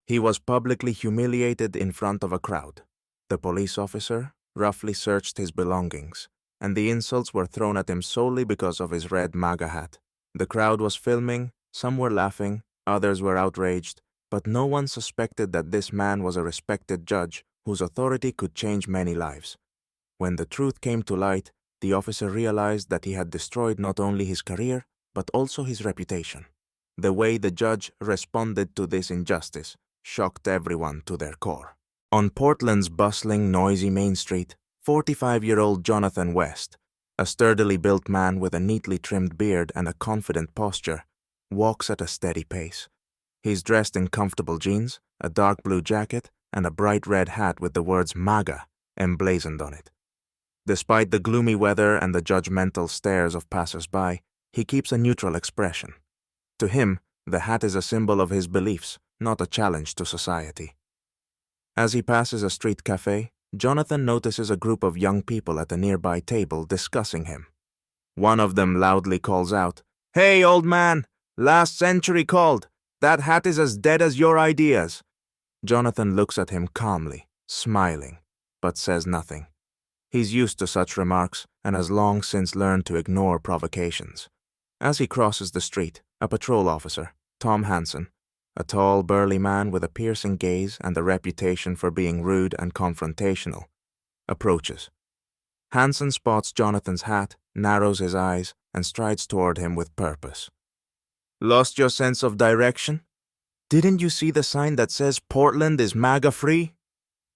He was publicly humiliated in front of a crowd. The police officer roughly searched his belongings, and the insults were thrown at him solely because of his red MAGA hat. The crowd was filming, some were laughing, others were outraged, but no one suspected that this man was a respected judge whose authority could change many lives. When the truth came to light, the officer realized that he had destroyed not only his career, but also his reputation. The way the judge responded to this injustice shocked everyone to their core. On Portland's bustling, noisy Main Street, 45-year-old Jonathan West, a sturdily built man with a neatly trimmed beard and a confident posture, walks at a steady pace. He's dressed in comfortable jeans, a dark blue jacket, and a bright red hat with the words MAGA emblazoned on it. Despite the gloomy weather and the judgmental stares of passers-by, he keeps a neutral expression. To him, the hat is a symbol of his beliefs, not a challenge to society. As he passes a street cafe, Jonathan notices a group of young people at a nearby table discussing him. One of them loudly calls out, "Hey, old man! Last century called! That hat is as dead as your ideas!" Jonathan looks at him calmly, smiling, but says nothing. He's used to such remarks and has long since learned to ignore provocations. As he crosses the street, a patrol officer, Tom Hansen, a tall, burly man with a piercing gaze and a reputation for being rude and confrontational, approaches. Hansen spots Jonathan's hat, narrows his eyes, and strides toward him with purpose. "Lost your sense of direction? Didn't you see the sign that says Portland is MAGA free?"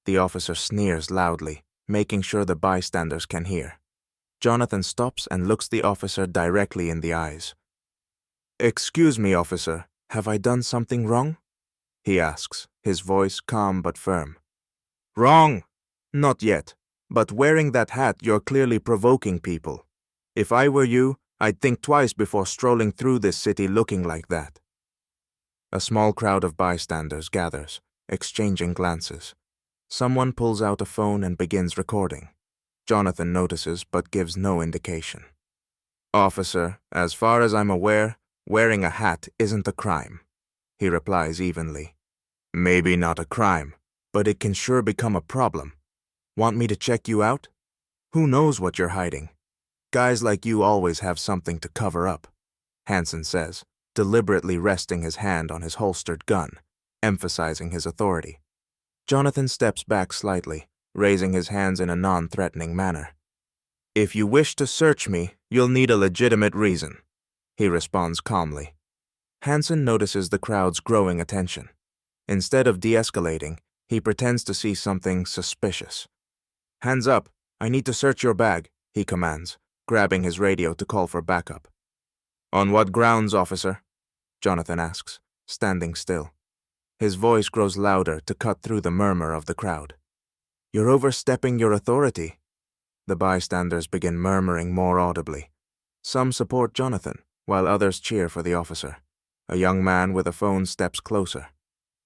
The officer sneers loudly, making sure the bystanders can hear. Jonathan stops and looks the officer directly in the eyes. "Excuse me, officer, have I done something wrong?" he asks, his voice calm but firm. "Wrong? Not yet, but wearing that hat you're clearly provoking people. If I were you, I'd think twice before strolling through this city looking like that." A small crowd of bystanders gathers, exchanging glances. Someone pulls out a phone and begins recording. Jonathan notices but gives no indication. "Officer, as far as I'm aware, wearing a hat isn't a crime," he replies evenly. "Maybe not a crime, but it can sure become a problem. Want me to check you out? Who knows what you're hiding? Guys like you always have something to cover up," Hansen says, deliberately resting his hand on his holstered gun, emphasizing his authority. Jonathan steps back slightly, raising his hands in a non-threatening manner. "If you wish to search me, you'll need a legitimate reason," he responds calmly. Hansen notices the crowd's growing attention. Instead of de-escalating, he pretends to see something suspicious. "Hands up, I need to search your bag," he commands, grabbing his radio to call for backup. "On what grounds, officer?" Jonathan asks, standing still. His voice grows louder to cut through the murmur of the crowd. "You're overstepping your authority." The bystanders begin murmuring more audibly. Some support Jonathan, while others cheer for the officer. A young man with a phone steps closer.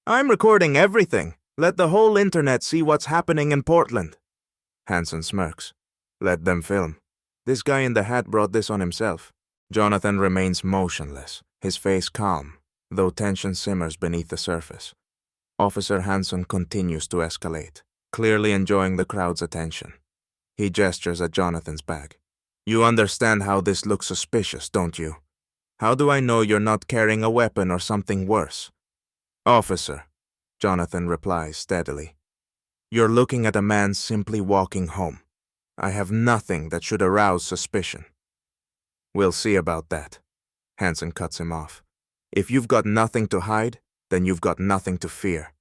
"I'm recording everything. Let the whole internet see what's happening in Portland." Hansen smirks. "Let them film. This guy in the hat brought this on himself." Jonathan remains motionless, his face calm, though tension simmers beneath the surface. Officer Hansen continues to escalate, clearly enjoying the crowd's attention. He gestures at Jonathan's bag. "You understand how this looks suspicious, don't you? How do I know you're not carrying a weapon or something worse?" "Officer," Jonathan replies steadily, "you're looking at a man simply walking home. I have nothing that should arouse suspicion." "We'll see about that," Hansen cuts him off. "If you've got nothing to hide, then you've got nothing to fear."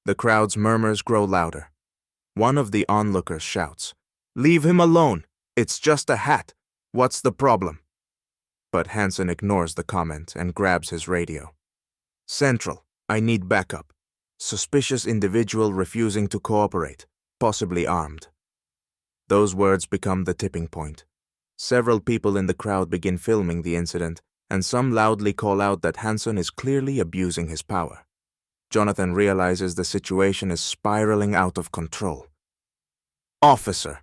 The crowd's murmurs grow louder. One of the onlookers shouts, "Leave him alone! It's just a hat! What's the problem?" But Hansen ignores the comment and grabs his radio. "Central, I need backup. Suspicious individual refusing to cooperate, possibly armed." Those words become the tipping point. Several people in the crowd begin filming the incident, and some loudly call out that Hansen is clearly abusing his power. Jonathan realizes the situation is spiraling out of control. "Officer,"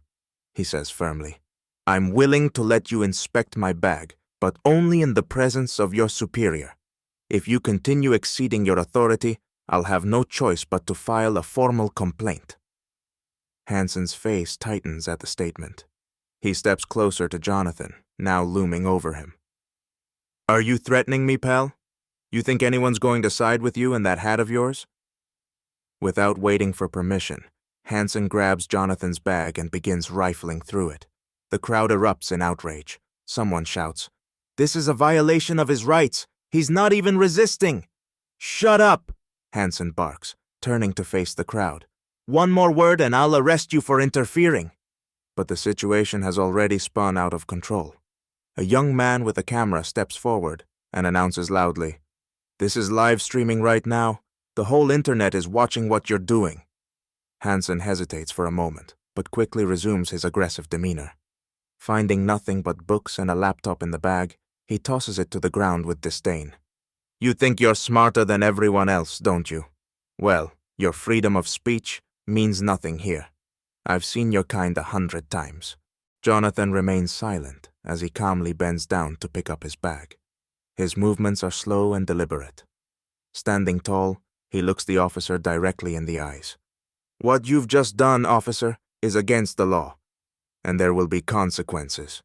he says firmly, "I'm willing to let you inspect my bag, but only in the presence of your superior. If you continue exceeding your authority, I'll have no choice but to file a formal complaint." Hansen's face tightens at the statement. He steps closer to Jonathan, now looming over him. "Are you threatening me, pal? You think anyone's going to side with you in that hat of yours?" Without waiting for permission, Hansen grabs Jonathan's bag and begins rifling through it. The crowd erupts in outrage. Someone shouts, "This is a violation of his rights! He's not even resisting!" "Shut up!" Hansen barks, turning to face the crowd. "One more word and I'll arrest you for interfering." But the situation has already spun out of control. A young man with a camera steps forward and announces loudly, "This is live streaming right now. The whole internet is watching what you're doing." Hansen hesitates for a moment, but quickly resumes his aggressive demeanor. Finding nothing but books and a laptop in the bag, he tosses it to the ground with disdain. "You think you're smarter than everyone else, don't you? Well, your freedom of speech means nothing here. I've seen your kind 100 times. Jonathan remains silent as he calmly bends down to pick up his bag. His movements are slow and deliberate. Standing tall, he looks the officer directly in the eyes. "What you've just done, officer, is against the law, and there will be consequences."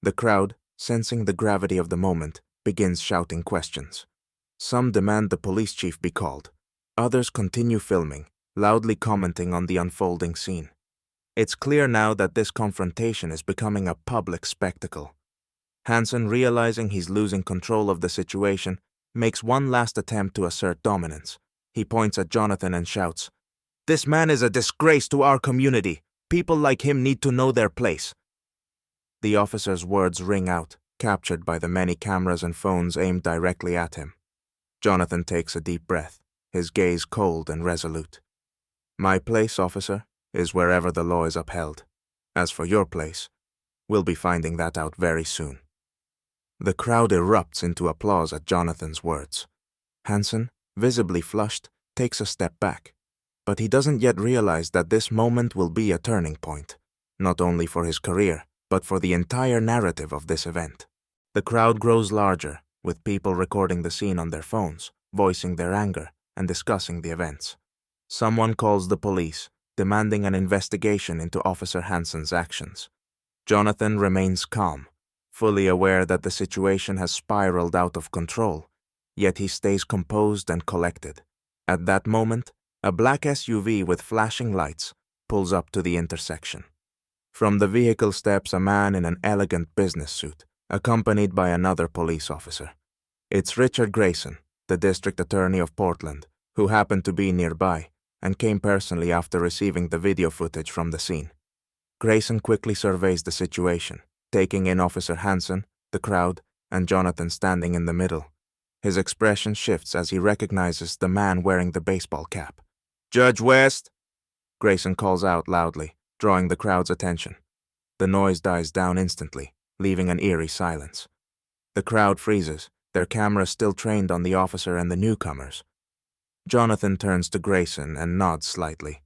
The crowd, sensing the gravity of the moment, begins shouting questions. Some demand the police chief be called. Others continue filming, loudly commenting on the unfolding scene. It's clear now that this confrontation is becoming a public spectacle. Hansen, realizing he's losing control of the situation, makes one last attempt to assert dominance. He points at Jonathan and shouts, "This man is a disgrace to our community. People like him need to know their place." The officer's words ring out, captured by the many cameras and phones aimed directly at him. Jonathan takes a deep breath, his gaze cold and resolute. "My place, officer, is wherever the law is upheld. As for your place, we'll be finding that out very soon." The crowd erupts into applause at Jonathan's words. Hansen, visibly flushed, takes a step back. But he doesn't yet realize that this moment will be a turning point, not only for his career, but for the entire narrative of this event. The crowd grows larger, with people recording the scene on their phones, voicing their anger, and discussing the events. Someone calls the police, demanding an investigation into Officer Hansen's actions. Jonathan remains calm, fully aware that the situation has spiraled out of control, yet he stays composed and collected. At that moment, a black SUV with flashing lights pulls up to the intersection. From the vehicle steps a man in an elegant business suit, accompanied by another police officer. It's Richard Grayson, the district attorney of Portland, who happened to be nearby and came personally after receiving the video footage from the scene. Grayson quickly surveys the situation, taking in Officer Hansen, the crowd, and Jonathan standing in the middle. His expression shifts as he recognizes the man wearing the baseball cap. "Judge West!" Grayson calls out loudly, drawing the crowd's attention. The noise dies down instantly, leaving an eerie silence. The crowd freezes, their cameras still trained on the officer and the newcomers. Jonathan turns to Grayson and nods slightly.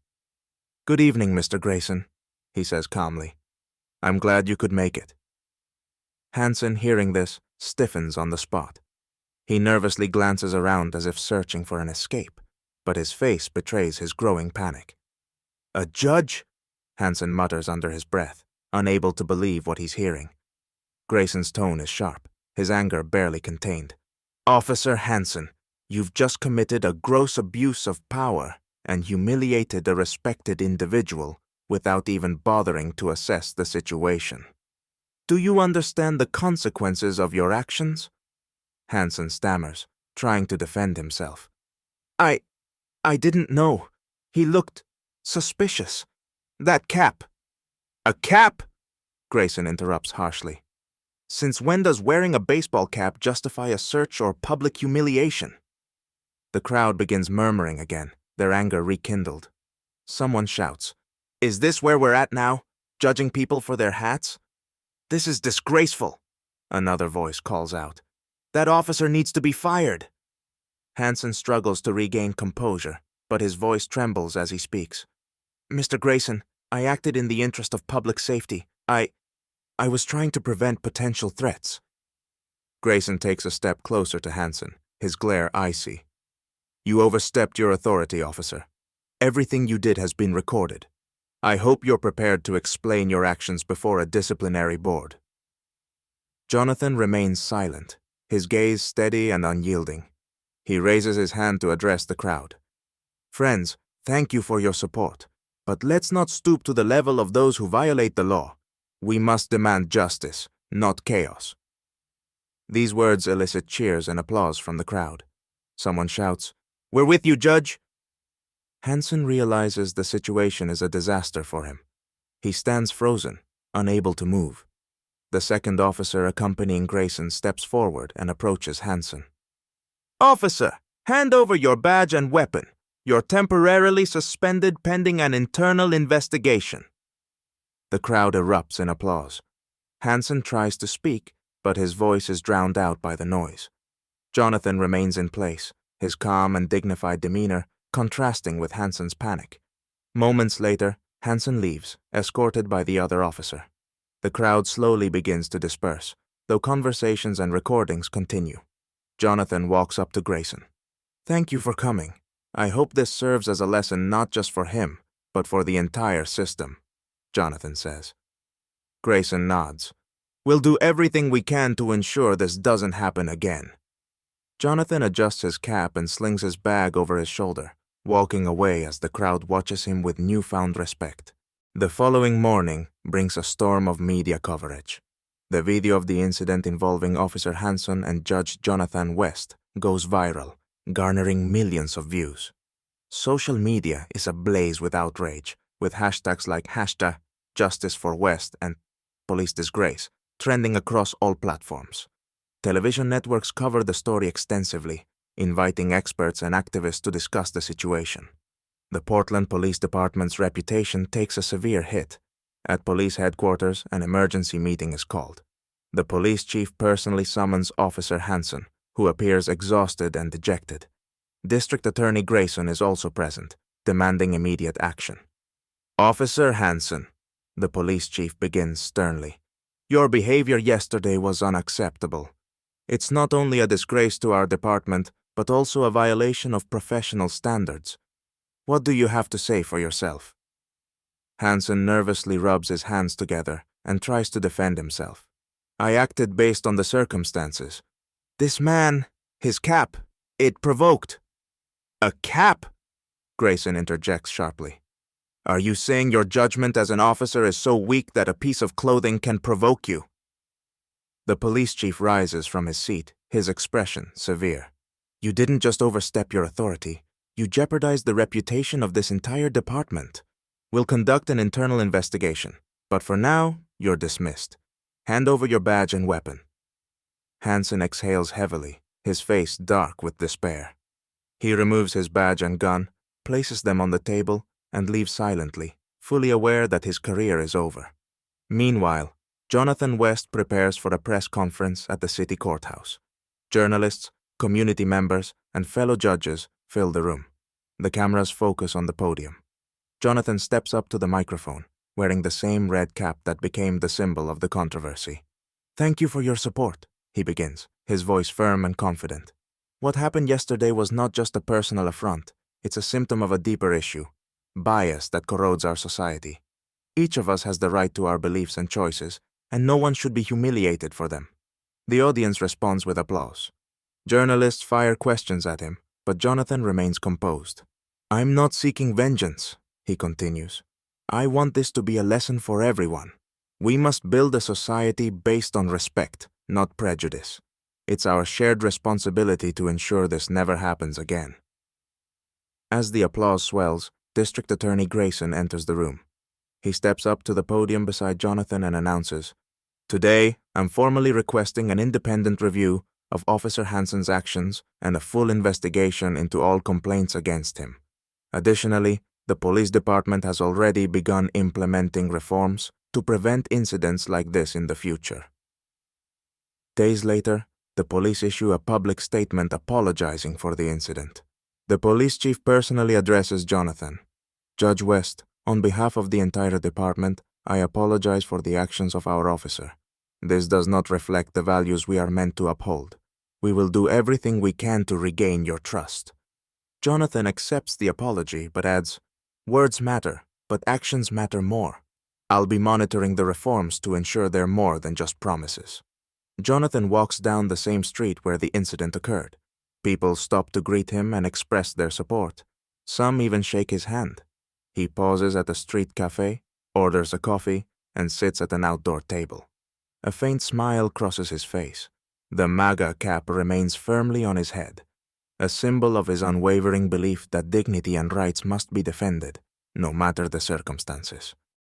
"Good evening, Mr. Grayson," he says calmly. "I'm glad you could make it." Hansen, hearing this, stiffens on the spot. He nervously glances around as if searching for an escape, but his face betrays his growing panic. "A judge?" Hansen mutters under his breath, unable to believe what he's hearing. Grayson's tone is sharp, his anger barely contained. "Officer Hansen, you've just committed a gross abuse of power and humiliated a respected individual without even bothering to assess the situation. Do you understand the consequences of your actions?" Hansen stammers, trying to defend himself. I didn't know. He looked suspicious. That cap." "A cap?" Grayson interrupts harshly. "Since when does wearing a baseball cap justify a search or public humiliation?" The crowd begins murmuring again, their anger rekindled. Someone shouts, "Is this where we're at now? Judging people for their hats? This is disgraceful." Another voice calls out, "That officer needs to be fired." Hansen struggles to regain composure, but his voice trembles as he speaks. "Mr. Grayson, I acted in the interest of public safety. I was trying to prevent potential threats." Grayson takes a step closer to Hansen, his glare icy. You overstepped your authority, officer. Everything you did has been recorded. I hope you're prepared to explain your actions before a disciplinary board." Jonathan remains silent, his gaze steady and unyielding. He raises his hand to address the crowd. "Friends, thank you for your support, but let's not stoop to the level of those who violate the law. We must demand justice, not chaos." These words elicit cheers and applause from the crowd. Someone shouts, "We're with you, Judge!" Hansen realizes the situation is a disaster for him. He stands frozen, unable to move. The second officer accompanying Grayson steps forward and approaches Hansen. "Officer, hand over your badge and weapon. You're temporarily suspended pending an internal investigation." The crowd erupts in applause. Hansen tries to speak, but his voice is drowned out by the noise. Jonathan remains in place, his calm and dignified demeanor contrasting with Hansen's panic. Moments later, Hansen leaves, escorted by the other officer. The crowd slowly begins to disperse, though conversations and recordings continue. Jonathan walks up to Grayson. "Thank you for coming. I hope this serves as a lesson not just for him, but for the entire system," Jonathan says. Grayson nods. "We'll do everything we can to ensure this doesn't happen again." Jonathan adjusts his cap and slings his bag over his shoulder, walking away as the crowd watches him with newfound respect. The following morning brings a storm of media coverage. The video of the incident involving Officer Hansen and Judge Jonathan West goes viral, garnering millions of views. Social media is ablaze with outrage, with hashtags like #JusticeForWest and #PoliceDisgrace trending across all platforms. Television networks cover the story extensively, inviting experts and activists to discuss the situation. The Portland Police Department's reputation takes a severe hit. At police headquarters, an emergency meeting is called. The police chief personally summons Officer Hansen, who appears exhausted and dejected. District Attorney Grayson is also present, demanding immediate action. "Officer Hansen," the police chief begins sternly, "your behavior yesterday was unacceptable. It's not only a disgrace to our department, but also a violation of professional standards. What do you have to say for yourself?" Hansen nervously rubs his hands together and tries to defend himself. "I acted based on the circumstances. This man, his cap, it provoked." "A cap?" Grayson interjects sharply. "Are you saying your judgment as an officer is so weak that a piece of clothing can provoke you?" The police chief rises from his seat, his expression severe. "You didn't just overstep your authority, you jeopardized the reputation of this entire department. We'll conduct an internal investigation, but for now, you're dismissed. Hand over your badge and weapon." Hansen exhales heavily, his face dark with despair. He removes his badge and gun, places them on the table, and leaves silently, fully aware that his career is over. Meanwhile, Jonathan West prepares for a press conference at the city courthouse. Journalists, community members, and fellow judges fill the room. The cameras focus on the podium. Jonathan steps up to the microphone, wearing the same red cap that became the symbol of the controversy. "Thank you for your support," he begins, his voice firm and confident. "What happened yesterday was not just a personal affront. It's a symptom of a deeper issue, bias that corrodes our society. Each of us has the right to our beliefs and choices, and no one should be humiliated for them." The audience responds with applause. Journalists fire questions at him, but Jonathan remains composed. "I'm not seeking vengeance," he continues. "I want this to be a lesson for everyone. We must build a society based on respect, not prejudice. It's our shared responsibility to ensure this never happens again." As the applause swells, District Attorney Grayson enters the room. He steps up to the podium beside Jonathan and announces, "Today, I'm formally requesting an independent review of Officer Hansen's actions and a full investigation into all complaints against him. Additionally, the police department has already begun implementing reforms to prevent incidents like this in the future." Days later, the police issue a public statement apologizing for the incident. The police chief personally addresses Jonathan. "Judge West, on behalf of the entire department, I apologize for the actions of our officer. This does not reflect the values we are meant to uphold. We will do everything we can to regain your trust." Jonathan accepts the apology but adds, "Words matter, but actions matter more. I'll be monitoring the reforms to ensure they're more than just promises." Jonathan walks down the same street where the incident occurred. People stop to greet him and express their support. Some even shake his hand. He pauses at a street cafe, orders a coffee, and sits at an outdoor table. A faint smile crosses his face. The MAGA cap remains firmly on his head, a symbol of his unwavering belief that dignity and rights must be defended, no matter the circumstances.